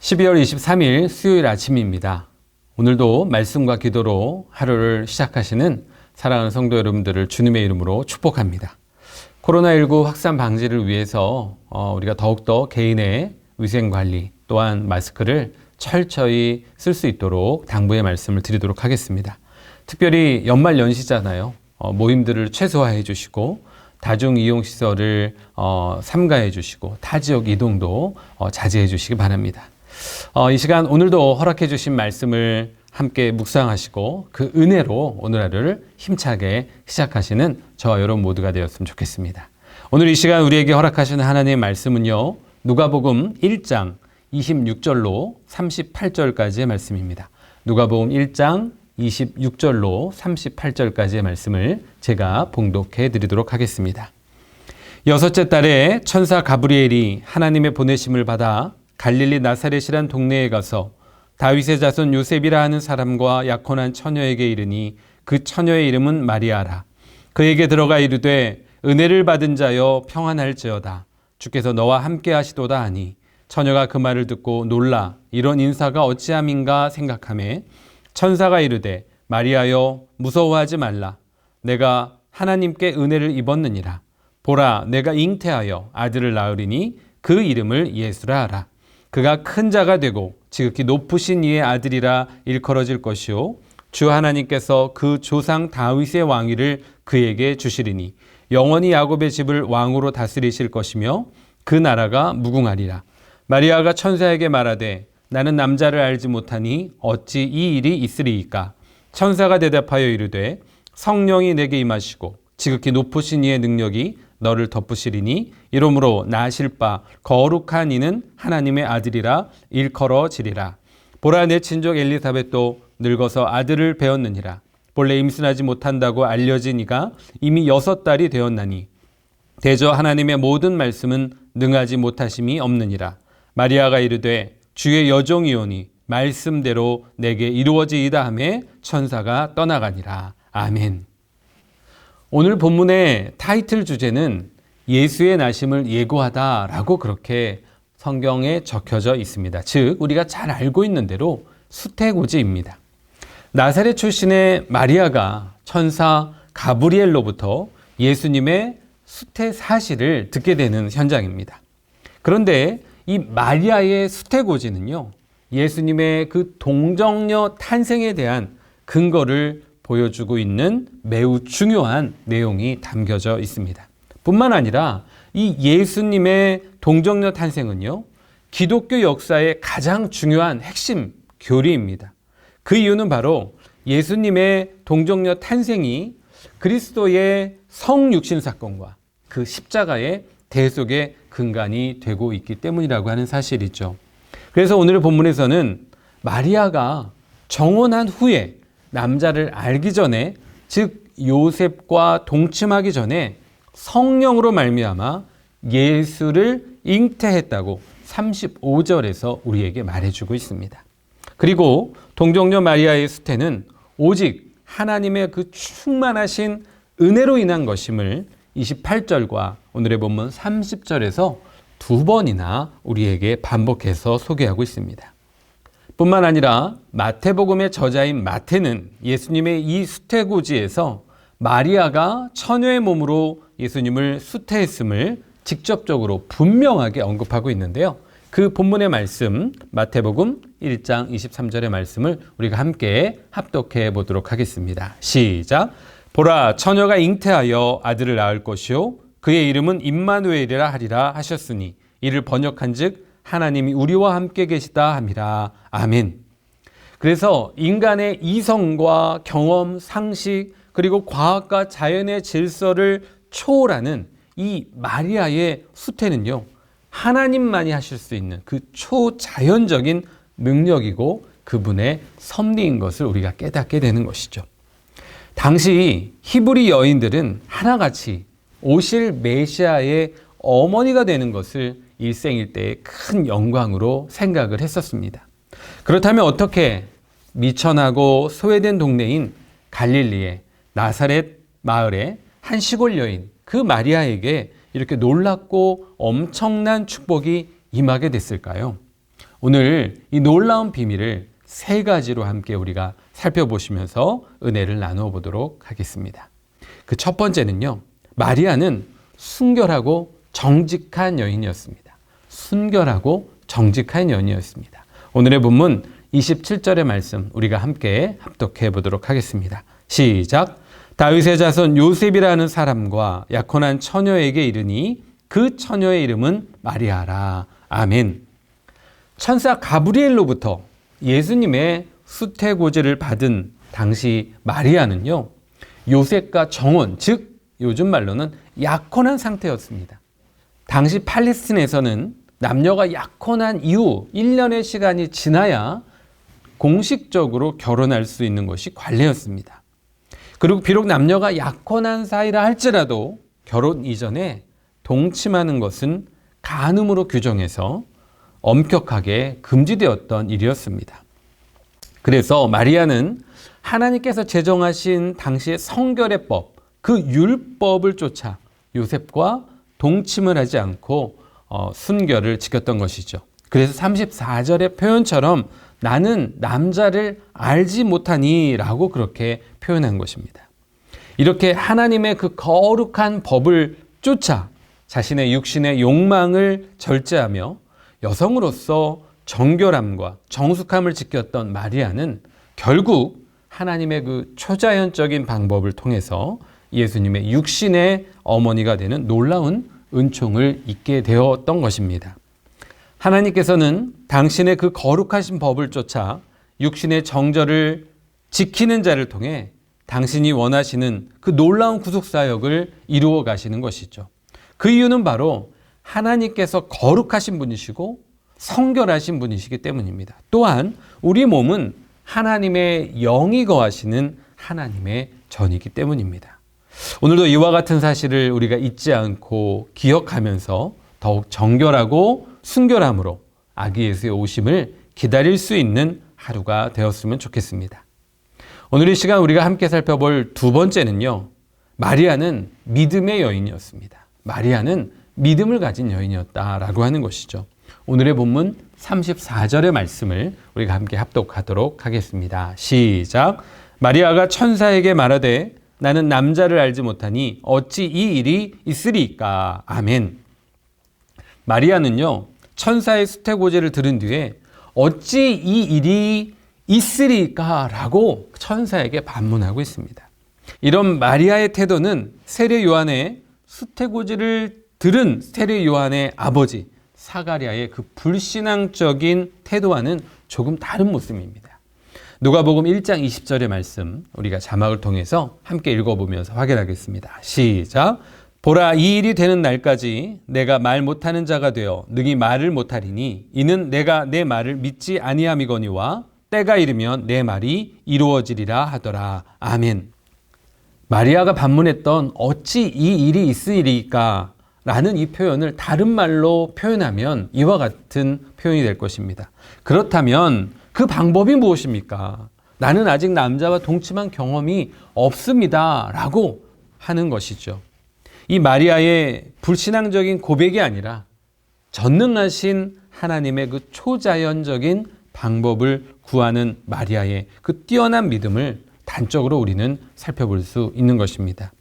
12월 23일 수요일 아침입니다. 오늘도 말씀과 기도로 하루를 시작하시는 사랑하는 성도 여러분들을 주님의 이름으로 축복합니다. 코로나19 확산 방지를 위해서 우리가 더욱더 개인의 위생관리 또한 마스크를 철저히 쓸 수 있도록 당부의 말씀을 드리도록 하겠습니다. 특별히 연말 연시잖아요. 모임들을 최소화해 주시고 다중이용시설을 삼가해 주시고 타지역 이동도 자제해 주시기 바랍니다. 이 시간 오늘도 허락해 주신 말씀을 함께 묵상하시고 그 은혜로 오늘 하루를 힘차게 시작하시는 저와 여러분 모두가 되었으면 좋겠습니다. 오늘 이 시간 우리에게 허락하시는 하나님의 말씀은요, 누가복음 1장 26절로 38절까지의 말씀입니다. 누가복음 1장 26절로 38절까지의 말씀을 제가 봉독해 드리도록 하겠습니다. 여섯째 달에 천사 가브리엘이 하나님의 보내심을 받아 갈릴리 나사렛이란 동네에 가서 다윗의 자손 요셉이라 하는 사람과 약혼한 처녀에게 이르니 그 처녀의 이름은 마리아라. 그에게 들어가 이르되 은혜를 받은 자여 평안할지어다. 주께서 너와 함께 하시도다 하니 처녀가 그 말을 듣고 놀라 이런 인사가 어찌함인가 생각하매 천사가 이르되 마리아여 무서워하지 말라. 내가 하나님께 은혜를 입었느니라. 보라 내가 잉태하여 아들을 낳으리니 그 이름을 예수라 하라. 그가 큰 자가 되고 지극히 높으신 이의 아들이라 일컬어질 것이요 주 하나님께서 그 조상 다윗의 왕위를 그에게 주시리니 영원히 야곱의 집을 왕으로 다스리실 것이며 그 나라가 무궁하리라. 마리아가 천사에게 말하되 나는 남자를 알지 못하니 어찌 이 일이 있으리이까. 천사가 대답하여 이르되 성령이 내게 임하시고 지극히 높으신 이의 능력이 너를 덮으시리니 이러므로 나실 바 거룩한 이는 하나님의 아들이라 일컬어지리라. 보라 내 친족 엘리사벳도 늙어서 아들을 배었느니라. 본래 임신하지 못한다고 알려진 이가 이미 6달이 되었나니 대저 하나님의 모든 말씀은 능하지 못하심이 없느니라. 마리아가 이르되 주의 여종이오니 말씀대로 내게 이루어지이다 하매 천사가 떠나가니라. 아멘. 오늘 본문의 타이틀 주제는 예수의 나심을 예고하다라고 그렇게 성경에 적혀져 있습니다. 즉 우리가 잘 알고 있는 대로 수태고지입니다. 나사렛 출신의 마리아가 천사 가브리엘로부터 예수님의 수태 사실을 듣게 되는 현장입니다. 그런데 이 마리아의 수태고지는요, 예수님의 그 동정녀 탄생에 대한 근거를 보여주고 있는 매우 중요한 내용이 담겨져 있습니다. 뿐만 아니라 이 예수님의 동정녀 탄생은요, 기독교 역사의 가장 중요한 핵심 교리입니다. 그 이유는 바로 예수님의 동정녀 탄생이 그리스도의 성육신 사건과 그 십자가의 대속의 근간이 되고 있기 때문이라고 하는 사실이죠. 그래서 오늘 본문에서는 마리아가 정혼한 후에 남자를 알기 전에, 즉 요셉과 동침하기 전에 성령으로 말미암아 예수를 잉태했다고 35절에서 우리에게 말해주고 있습니다. 그리고 동정녀 마리아의 수태는 오직 하나님의 그 충만하신 은혜로 인한 것임을 28절과 오늘의 본문 30절에서 2번이나 우리에게 반복해서 소개하고 있습니다. 뿐만 아니라 마태복음의 저자인 마태는 예수님의 이 수태고지에서 마리아가 처녀의 몸으로 예수님을 수태했음을 직접적으로 분명하게 언급하고 있는데요. 그 본문의 말씀 마태복음 1장 23절의 말씀을 우리가 함께 합독해 보도록 하겠습니다. 시작. 보라 처녀가 잉태하여 아들을 낳을 것이요 그의 이름은 임마누엘이라 하리라 하셨으니 이를 번역한즉 하나님이 우리와 함께 계시다 함이라. 아멘. 그래서 인간의 이성과 경험, 상식 그리고 과학과 자연의 질서를 초월하는 이 마리아의 수태는요, 하나님만이 하실 수 있는 그 초자연적인 능력이고 그분의 섭리인 것을 우리가 깨닫게 되는 것이죠. 당시 히브리 여인들은 하나같이 오실 메시아의 어머니가 되는 것을 일생일대의 큰 영광으로 생각을 했었습니다. 그렇다면 어떻게 미천하고 소외된 동네인 갈릴리의 나사렛 마을의 한 시골 여인 그 마리아에게 이렇게 놀랍고 엄청난 축복이 임하게 됐을까요? 오늘 이 놀라운 비밀을 세 가지로 함께 우리가 살펴보시면서 은혜를 나누어 보도록 하겠습니다. 그 첫 번째는요, 마리아는 순결하고 정직한 여인이었습니다. 순결하고 정직한 여인이었습니다. 오늘의 본문 27절의 말씀 우리가 함께 합독해 보도록 하겠습니다. 시작. 다윗의 자손 요셉이라는 사람과 약혼한 처녀에게 이르니 그 처녀의 이름은 마리아라. 아멘. 천사 가브리엘로부터 예수님의 수태고지를 받은 당시 마리아는요, 요셉과 정혼, 즉 요즘 말로는 약혼한 상태였습니다. 당시 팔레스틴에서는 남녀가 약혼한 이후 1년의 시간이 지나야 공식적으로 결혼할 수 있는 것이 관례였습니다. 그리고 비록 남녀가 약혼한 사이라 할지라도 결혼 이전에 동침하는 것은 간음으로 규정해서 엄격하게 금지되었던 일이었습니다. 그래서 마리아는 하나님께서 제정하신 당시의 성결의 법, 그 율법을 쫓아 요셉과 동침을 하지 않고 순결을 지켰던 것이죠. 그래서 34절의 표현처럼 나는 남자를 알지 못하니 라고 그렇게 표현한 것입니다. 이렇게 하나님의 그 거룩한 법을 쫓아 자신의 육신의 욕망을 절제하며 여성으로서 정결함과 정숙함을 지켰던 마리아는 결국 하나님의 그 초자연적인 방법을 통해서 예수님의 육신의 어머니가 되는 놀라운 은총을 잊게 되었던 것입니다. 하나님께서는 당신의 그 거룩하신 법을 쫓아 육신의 정절을 지키는 자를 통해 당신이 원하시는 그 놀라운 구속사역을 이루어 가시는 것이죠. 그 이유는 바로 하나님께서 거룩하신 분이시고 성결하신 분이시기 때문입니다. 또한 우리 몸은 하나님의 영이 거하시는 하나님의 전이기 때문입니다. 오늘도 이와 같은 사실을 우리가 잊지 않고 기억하면서 더욱 정결하고 순결함으로 아기 예수의 오심을 기다릴 수 있는 하루가 되었으면 좋겠습니다. 오늘 이 시간 우리가 함께 살펴볼 두 번째는요, 마리아는 믿음의 여인이었습니다. 마리아는 믿음을 가진 여인이었다라고 하는 것이죠. 오늘의 본문 34절의 말씀을 우리가 함께 합독하도록 하겠습니다. 시작. 마리아가 천사에게 말하되 나는 남자를 알지 못하니 어찌 이 일이 있으리까. 아멘. 마리아는요, 천사의 수태고지를 들은 뒤에 어찌 이 일이 있으리까 라고 천사에게 반문하고 있습니다. 이런 마리아의 태도는 세례 요한의 수태고지를 들은 세례 요한의 아버지 사가랴의 그 불신앙적인 태도와는 조금 다른 모습입니다. 누가복음 1장 20절의 말씀 우리가 자막을 통해서 함께 읽어보면서 확인하겠습니다. 시작. 보라, 이 일이 되는 날까지 내가 말 못하는 자가 되어 능히 말을 못하리니 이는 내가 내 말을 믿지 아니함이거니와 때가 이르면 내 말이 이루어지리라 하더라. 아멘. 마리아가 반문했던 어찌 이 일이 있으리까 라는 이 표현을 다른 말로 표현하면 이와 같은 표현이 될 것입니다. 그렇다면 그 방법이 무엇입니까? 나는 아직 남자와 동침한 경험이 없습니다 라고 하는 것이죠. 이 마리아의 불신앙적인 고백이 아니라 전능하신 하나님의 그 초자연적인 방법을 구하는 마리아의 그 뛰어난 믿음을 단적으로 우리는 살펴볼 수 있는 것입니다.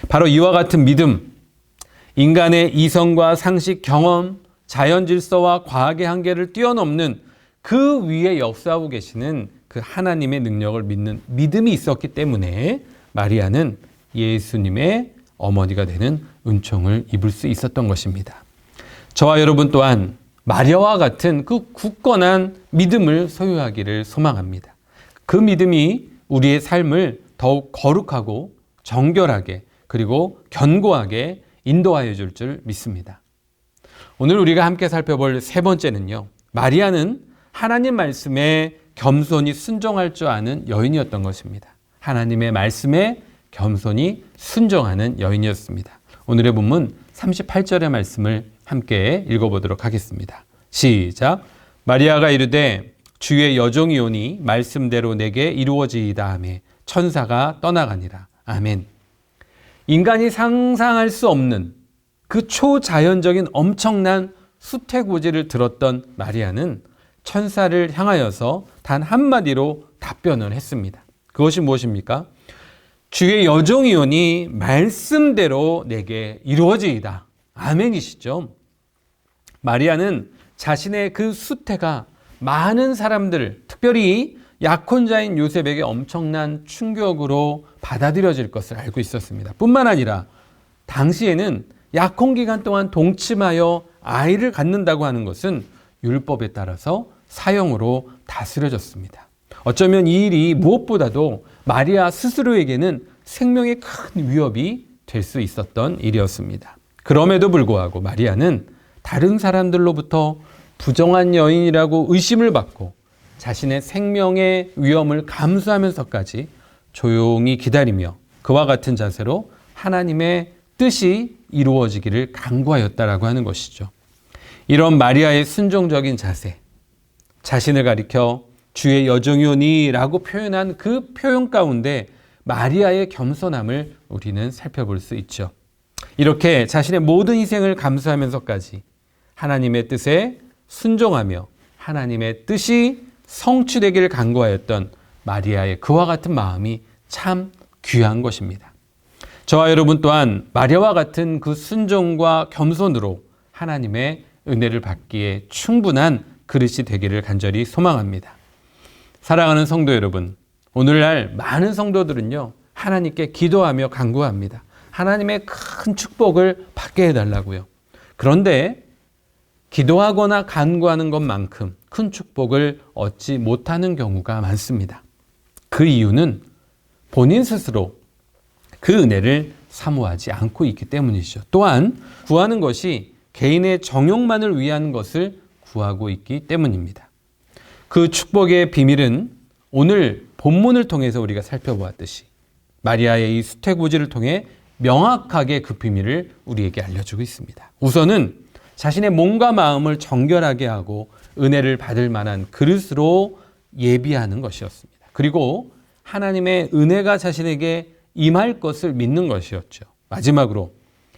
바로 이와 같은 믿음, 인간의 이성과 상식, 경험, 자연 질서와 과학의 한계를 뛰어넘는 그 위에 역사하고 계시는 그 하나님의 능력을 믿는 믿음이 있었기 때문에 마리아는 예수님의 어머니가 되는 은총을 입을 수 있었던 것입니다. 저와 여러분 또한 마리아와 같은 그 굳건한 믿음을 소유하기를 소망합니다. 그 믿음이 우리의 삶을 더욱 거룩하고 정결하게 그리고 견고하게 인도하여 줄 줄 믿습니다. 오늘 우리가 함께 살펴볼 세 번째는요, 마리아는 하나님 말씀에 겸손히 순종할 줄 아는 여인이었던 것입니다. 하나님의 말씀에 겸손히 순종하는 여인이었습니다. 오늘의 본문 38절의 말씀을 함께 읽어보도록 하겠습니다. 시작. 마리아가 이르되 주의 여종이오니 말씀대로 내게 이루어지이다 하매 천사가 떠나가니라. 아멘. 인간이 상상할 수 없는 그 초자연적인 엄청난 수태고지를 들었던 마리아는 천사를 향하여서 단 한마디로 답변을 했습니다. 그것이 무엇입니까? 주의 여종이오니 말씀대로 내게 이루어지이다. 아멘이시죠? 마리아는 자신의 그 수태가 많은 사람들, 특별히 약혼자인 요셉에게 엄청난 충격으로 받아들여질 것을 알고 있었습니다. 뿐만 아니라 당시에는 약혼 기간 동안 동침하여 아이를 갖는다고 하는 것은 율법에 따라서 사형으로 다스려졌습니다. 어쩌면 이 일이 무엇보다도 마리아 스스로에게는 생명의 큰 위협이 될 수 있었던 일이었습니다. 그럼에도 불구하고 마리아는 다른 사람들로부터 부정한 여인이라고 의심을 받고 자신의 생명의 위험을 감수하면서까지 조용히 기다리며 그와 같은 자세로 하나님의 뜻이 이루어지기를 간구하였다라고 하는 것이죠. 이런 마리아의 순종적인 자세, 자신을 가리켜 주의 여종이오니 라고 표현한 그 표현 가운데 마리아의 겸손함을 우리는 살펴볼 수 있죠. 이렇게 자신의 모든 희생을 감수하면서까지 하나님의 뜻에 순종하며 하나님의 뜻이 성취되기를 간구하였던 마리아의 그와 같은 마음이 참 귀한 것입니다. 저와 여러분 또한 마리아와 같은 그 순종과 겸손으로 하나님의 은혜를 받기에 충분한 그릇이 되기를 간절히 소망합니다. 사랑하는 성도 여러분, 오늘날 많은 성도들은요, 하나님께 기도하며 간구합니다. 하나님의 큰 축복을 받게 해달라고요. 그런데 기도하거나 간구하는 것만큼 큰 축복을 얻지 못하는 경우가 많습니다. 그 이유는 본인 스스로 그 은혜를 사모하지 않고 있기 때문이죠. 또한 구하는 것이 개인의 정욕만을 위한 것을 구하고 있기 때문입니다. 그 축복의 비밀은 오늘 본문을 통해서 우리가 살펴보았듯이 마리아의 이 수태고지를 통해 명확하게 그 비밀을 우리에게 알려주고 있습니다. 우선은 자신의 몸과 마음을 정결하게 하고 은혜를 받을 만한 그릇으로 예비하는 것이었습니다. 그리고 하나님의 은혜가 자신에게 임할 것을 믿는 것이었죠. 마지막으로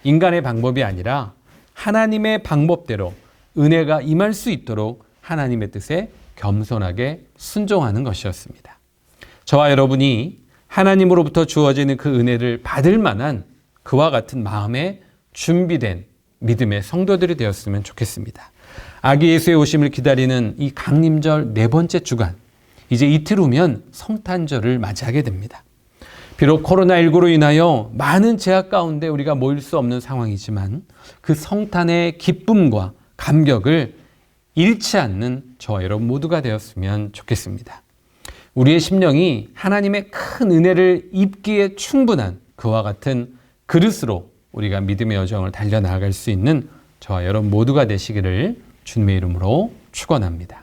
인간의 방법이 아니라 하나님의 방법대로 은혜가 임할 수 있도록 하나님의 뜻에 겸손하게 순종하는 것이었습니다. 저와 여러분이 하나님으로부터 주어지는 그 은혜를 받을 만한 그와 같은 마음에 준비된 믿음의 성도들이 되었으면 좋겠습니다. 아기 예수의 오심을 기다리는 이 강림절 4번째 주간, 이제 이틀 후면 성탄절을 맞이하게 됩니다. 비록 코로나19로 인하여 많은 제약 가운데 우리가 모일 수 없는 상황이지만 그 성탄의 기쁨과 감격을 잃지 않는 저와 여러분 모두가 되었으면 좋겠습니다. 우리의 심령이 하나님의 큰 은혜를 입기에 충분한 그와 같은 그릇으로 우리가 믿음의 여정을 달려나갈 수 있는 저와 여러분 모두가 되시기를 주님의 이름으로 축원합니다.